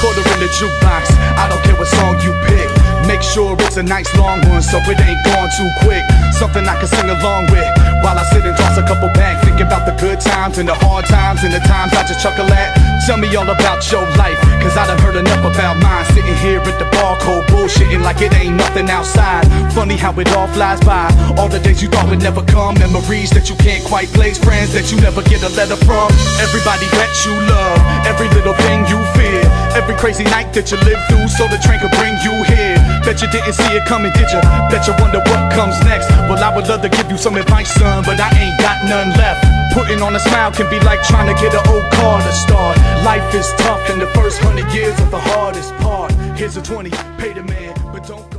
quarter in the jukebox, I don't care what song you pick. Make sure it's a nice long one so it ain't gone too quick. Something I can sing along with while I sit and toss a couple back. Think about the good times and the hard times and the times I just chuckle at. Tell me all about your life, cause I done heard enough about mine. Sitting here at the bar, cold bullshitting like it ain't nothing outside. Funny how it all flies by. All the days you thought would never come. Memories that you can't quite place. Friends that you never get a letter from. Everybody that you love, every little thing you fear, every crazy night that you lived through so the train could bring you here. Bet you didn't see it coming, did you? Bet you wonder what comes next. Well, I would love to give you some advice, son, but I ain't got none left. Putting on a smile can be like trying to get an old car to start. Life is tough and the first 100 years are the hardest part. Here's a 20, pay the man, but don't